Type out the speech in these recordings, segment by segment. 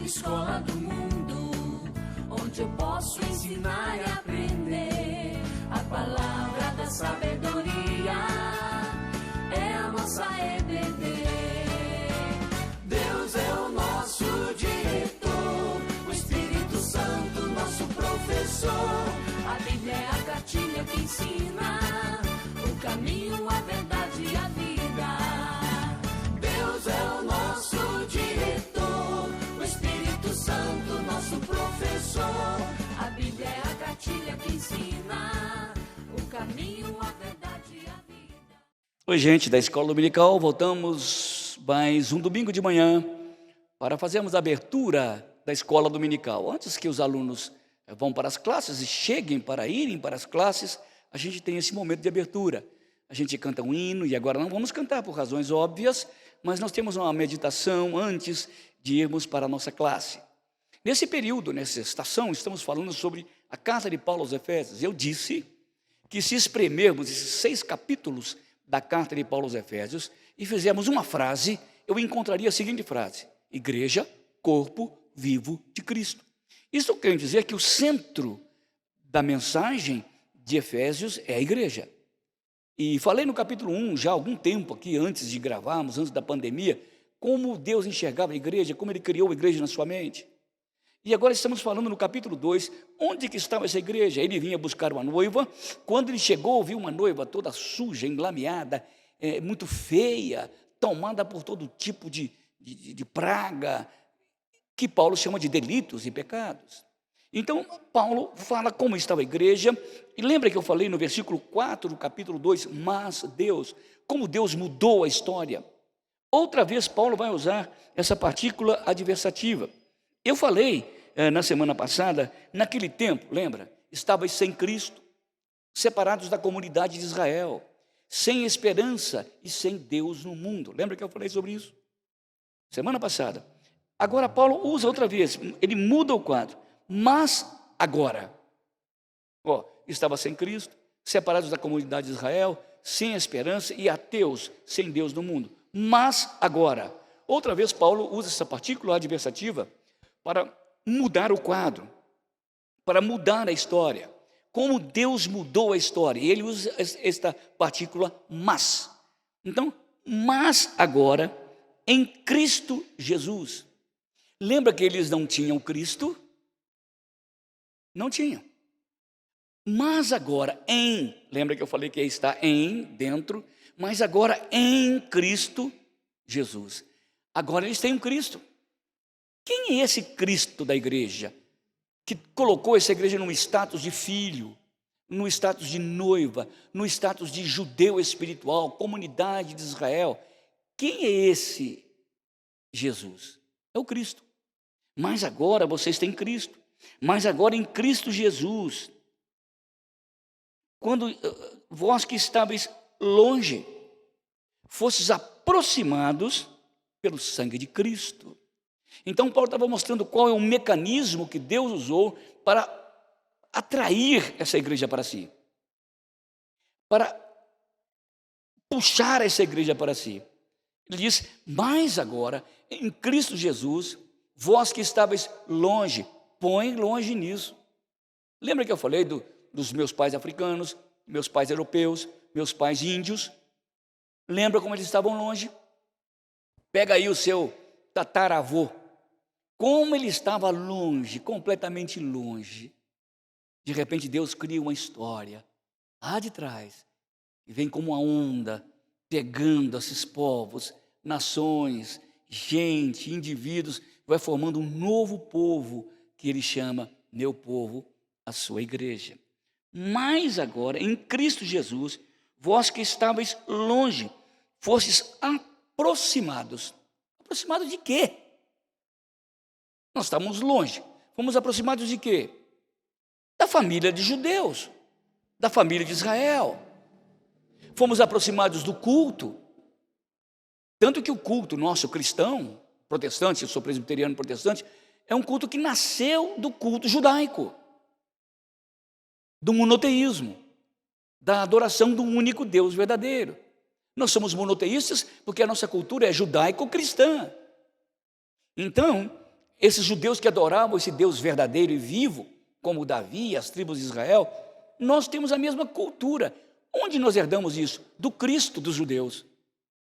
escola do mundo, onde eu posso ensinar e aprender. A palavra da sabedoria é a nossa EBD. Deus é o nosso diretor, o Espírito Santo nosso professor. A Bíblia é a cartilha que ensina o caminho, a verdade e a vida. Deus é o nosso diretor, o Espírito Santo nosso professor. A Bíblia é a cartilha que ensina o caminho, a verdade e a vida. Oi, gente da Escola Dominical, voltamos mais um domingo de manhã para fazermos a abertura da Escola Dominical. Antes que os alunos vão para as classes e cheguem para irem para as classes, a gente tem esse momento de abertura. A gente canta um hino, e agora não vamos cantar por razões óbvias, mas nós temos uma meditação antes de irmos para a nossa classe. Nesse período, nessa estação, estamos falando sobre a carta de Paulo aos Efésios. Eu disse que se espremermos esses 6 capítulos da carta de Paulo aos Efésios e fizermos uma frase, eu encontraria a seguinte frase: igreja, corpo vivo de Cristo. Isso quer dizer que o centro da mensagem de Efésios é a igreja. E falei no capítulo 1, já há algum tempo aqui, antes de gravarmos, antes da pandemia, como Deus enxergava a igreja, como Ele criou a igreja na sua mente. E agora estamos falando no capítulo 2, onde que estava essa igreja? Ele vinha buscar uma noiva. Quando ele chegou, viu uma noiva toda suja, enlameada, muito feia, tomada por todo tipo de praga, que Paulo chama de delitos e pecados. Então, Paulo fala como estava a igreja, e lembra que eu falei no versículo 4 do capítulo 2, mas Deus, como Deus mudou a história. Outra vez, Paulo vai usar essa partícula adversativa. Eu falei na semana passada, naquele tempo, lembra? Estavais sem Cristo, separados da comunidade de Israel, sem esperança e sem Deus no mundo. Lembra que eu falei sobre isso? Semana passada. Agora Paulo usa outra vez, ele muda o quadro. Mas agora, estava sem Cristo, separados da comunidade de Israel, sem esperança e ateus, sem Deus no mundo. Mas agora, outra vez Paulo usa essa partícula adversativa para mudar o quadro, para mudar a história. Como Deus mudou a história. E ele usa esta partícula mas. Então, mas agora, em Cristo Jesus. Lembra que eles não tinham Cristo? Não tinham. Mas agora lembra que eu falei que está em, dentro, mas agora em Cristo Jesus. Agora eles têm um Cristo. Quem é esse Cristo da igreja? Que colocou essa igreja num status de filho, no status de noiva, no status de judeu espiritual, comunidade de Israel. Quem é esse Jesus? É o Cristo. Mas agora vocês têm Cristo. Mas agora em Cristo Jesus, quando vós que estáveis longe, fostes aproximados pelo sangue de Cristo. Então Paulo estava mostrando qual é o mecanismo que Deus usou para atrair essa igreja para si, para puxar essa igreja para si. Ele diz, mas agora em Cristo Jesus, vós que estáveis longe, põe longe nisso. Lembra que eu falei dos meus pais africanos, meus pais europeus, meus pais índios? Lembra como eles estavam longe? Pega aí o seu tataravô. Como ele estava longe, completamente longe. De repente Deus cria uma história lá de trás, e vem como uma onda, pegando esses povos, nações, gente, indivíduos, vai formando um novo povo, que ele chama meu povo, a sua igreja. Mas agora, em Cristo Jesus, vós que estáveis longe, fostes aproximados. Aproximados de quê? Nós estávamos longe. Fomos aproximados de quê? Da família de judeus, da família de Israel. Fomos aproximados do culto. Tanto que o culto nosso cristão, protestante, eu sou presbiteriano protestante, é um culto que nasceu do culto judaico, do monoteísmo, da adoração do único Deus verdadeiro. Nós somos monoteístas porque a nossa cultura é judaico-cristã. Então, esses judeus que adoravam esse Deus verdadeiro e vivo, como Davi e as tribos de Israel, nós temos a mesma cultura. Onde nós herdamos isso? Do Cristo dos judeus,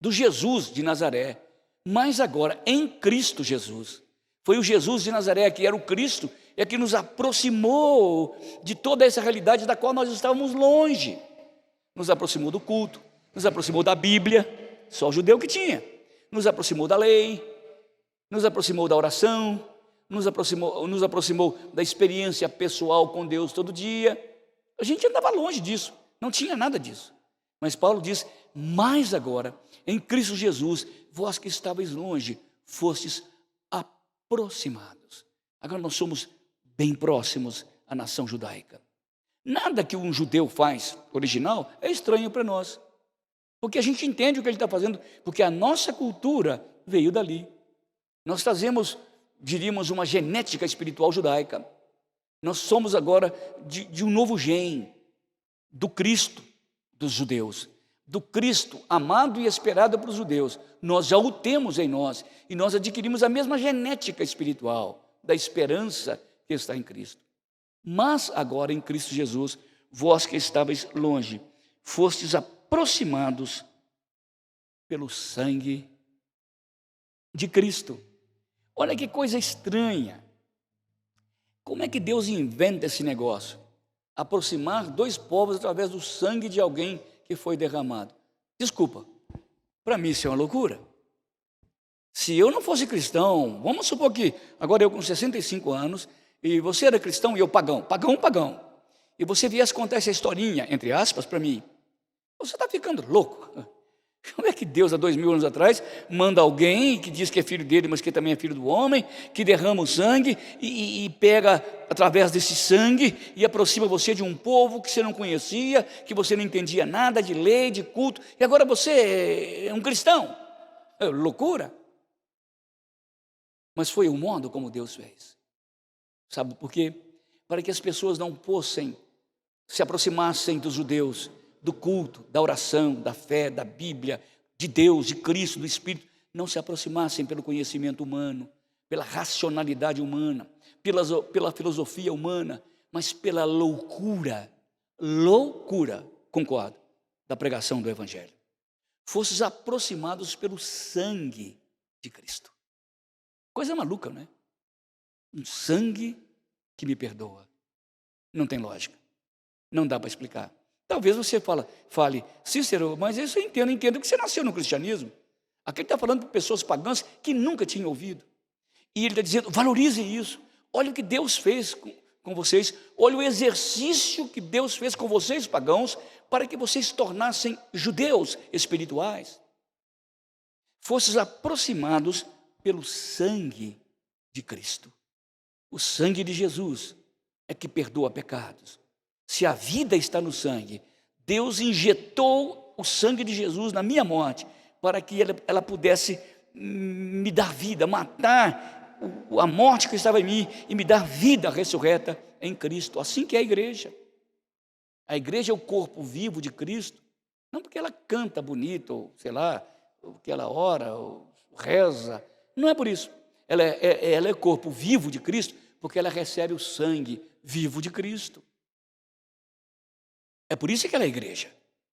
do Jesus de Nazaré, mas agora em Cristo Jesus. Foi o Jesus de Nazaré, que era o Cristo, é que nos aproximou de toda essa realidade da qual nós estávamos longe. Nos aproximou do culto, nos aproximou da Bíblia, só o judeu que tinha. Nos aproximou da lei, nos aproximou da oração, nos aproximou da experiência pessoal com Deus todo dia. A gente andava longe disso, não tinha nada disso. Mas Paulo diz, mas agora, em Cristo Jesus, vós que estáveis longe, fostes aproximados. Agora nós somos bem próximos à nação judaica. Nada que um judeu faz, original, é estranho para nós. Porque a gente entende o que ele está fazendo, porque a nossa cultura veio dali. Nós trazemos, diríamos, uma genética espiritual judaica. Nós somos agora de um novo gene, do Cristo dos judeus, do Cristo amado e esperado para os judeus. Nós já o temos em nós, e nós adquirimos a mesma genética espiritual da esperança que está em Cristo. Mas agora em Cristo Jesus, vós que estáveis longe, fostes aproximados pelo sangue de Cristo. Olha que coisa estranha. Como é que Deus inventa esse negócio? Aproximar dois povos através do sangue de alguém que foi derramado. Desculpa, para mim isso é uma loucura. Se eu não fosse cristão, vamos supor que agora eu com 65 anos, e você era cristão e eu pagão, e você viesse contar essa historinha, entre aspas, para mim, você está ficando louco. Como é que Deus, há 2000 anos atrás, manda alguém que diz que é filho dele, mas que também é filho do homem, que derrama o sangue e pega através desse sangue e aproxima você de um povo que você não conhecia, que você não entendia nada de lei, de culto, e agora você é um cristão? É loucura. Mas foi o modo como Deus fez. Sabe por quê? Para que as pessoas não fossem, se aproximassem dos judeus, do culto, da oração, da fé, da Bíblia, de Deus, de Cristo, do Espírito, não se aproximassem pelo conhecimento humano, pela racionalidade humana, pela filosofia humana, mas pela loucura, concordo, da pregação do Evangelho. Fosses aproximados pelo sangue de Cristo. Coisa maluca, não é? Um sangue que me perdoa. Não tem lógica. Não dá para explicar. Talvez você fale, Cícero, mas isso eu entendo que você nasceu no cristianismo. Aqui ele está falando para pessoas pagãs que nunca tinham ouvido. E ele está dizendo, valorizem isso. Olha o que Deus fez com vocês. Olha o exercício que Deus fez com vocês, pagãos, para que vocês se tornassem judeus espirituais. Fosses aproximados pelo sangue de Cristo. O sangue de Jesus é que perdoa pecados. Se a vida está no sangue, Deus injetou o sangue de Jesus na minha morte, para que ela pudesse me dar vida, matar a morte que estava em mim e me dar vida ressurreta em Cristo. Assim que é a igreja. A igreja é o corpo vivo de Cristo, não porque ela canta bonito, ou sei lá, porque ela ora, ou reza, não é por isso. Ela é o corpo vivo de Cristo, porque ela recebe o sangue vivo de Cristo. É por isso que ela é igreja,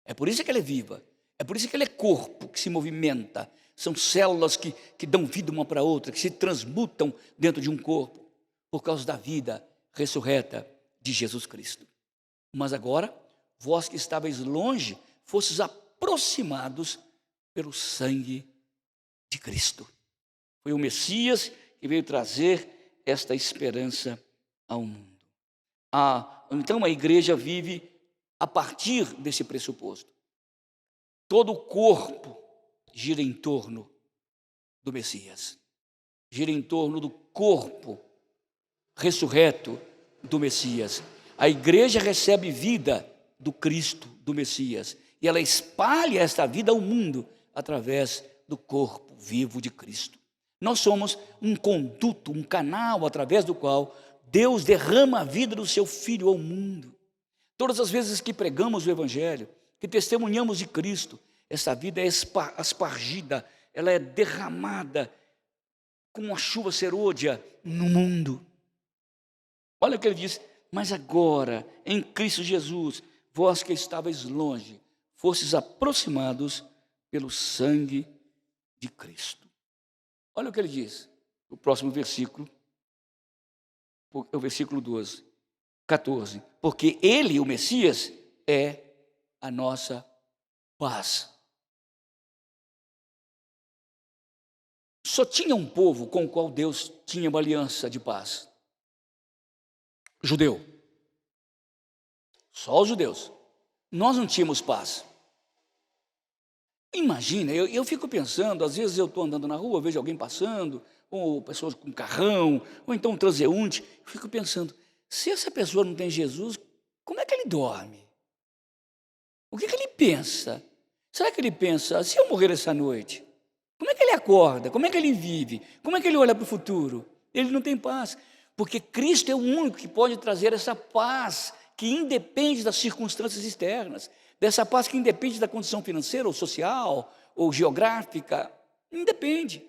é por isso que ela é viva, é por isso que ela é corpo que se movimenta, são células que dão vida uma para a outra, que se transmutam dentro de um corpo, por causa da vida ressurreta de Jesus Cristo. Mas agora, vós que estáveis longe, fostes aproximados pelo sangue de Cristo. Foi o Messias que veio trazer esta esperança ao mundo. Então a igreja vive a partir desse pressuposto. Todo o corpo gira em torno do Messias. Gira em torno do corpo ressurreto do Messias. A igreja recebe vida do Cristo, do Messias. E ela espalha esta vida ao mundo através do corpo vivo de Cristo. Nós somos um conduto, um canal através do qual Deus derrama a vida do seu Filho ao mundo. Todas as vezes que pregamos o Evangelho, que testemunhamos de Cristo, essa vida é aspargida, ela é derramada como a chuva serôdia no mundo. Olha o que ele diz: mas agora, em Cristo Jesus, vós que estáveis longe, fostes aproximados pelo sangue de Cristo. Olha o que ele diz, o próximo versículo, o versículo 14. Porque ele, o Messias, é a nossa paz. Só tinha um povo com o qual Deus tinha uma aliança de paz: judeu. Só os judeus. Nós não tínhamos paz. Imagina, eu fico pensando, às vezes eu estou andando na rua, vejo alguém passando, ou pessoas com carrão, ou então um transeunte, eu fico pensando, se essa pessoa não tem Jesus, como é que ele dorme? O que ele pensa? Será que ele pensa, se eu morrer essa noite, como é que ele acorda? Como é que ele vive? Como é que ele olha para o futuro? Ele não tem paz, porque Cristo é o único que pode trazer essa paz que independe das circunstâncias externas, dessa paz que independe da condição financeira ou social ou geográfica, independe.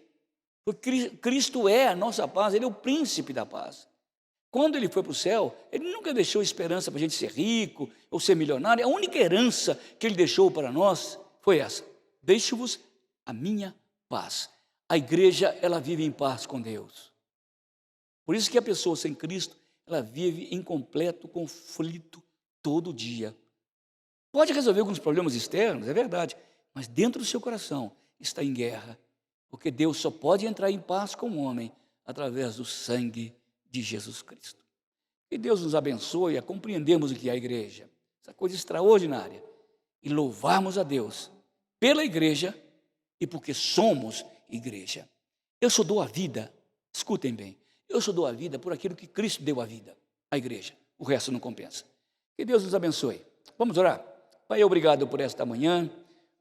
Porque Cristo é a nossa paz, Ele é o príncipe da paz. Quando Ele foi para o céu, Ele nunca deixou esperança para a gente ser rico ou ser milionário. A única herança que Ele deixou para nós foi essa: deixo-vos a minha paz. A igreja, ela vive em paz com Deus. Por isso que a pessoa sem Cristo, ela vive em completo conflito todo dia. Pode resolver alguns problemas externos, é verdade, mas dentro do seu coração está em guerra, porque Deus só pode entrar em paz com o homem através do sangue de Jesus Cristo. Que Deus nos abençoe a compreendermos o que é a igreja, essa coisa extraordinária, e louvarmos a Deus pela igreja e porque somos igreja. Eu só dou a vida, escutem bem, eu só dou a vida por aquilo que Cristo deu a vida, a igreja. O resto não compensa. Que Deus nos abençoe. Vamos orar? Pai, obrigado por esta manhã,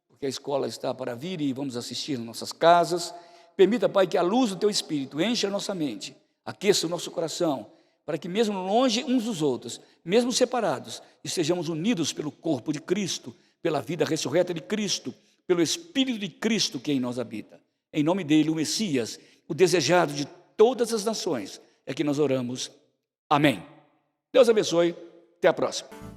porque a escola está para vir e vamos assistir nas nossas casas. Permita, Pai, que a luz do Teu Espírito encha a nossa mente, aqueça o nosso coração, para que mesmo longe uns dos outros, mesmo separados, estejamos unidos pelo corpo de Cristo, pela vida ressurreta de Cristo, pelo Espírito de Cristo que em nós habita. Em nome dele, o Messias, o desejado de todas as nações, é que nós oramos. Amém. Deus abençoe. Até a próxima.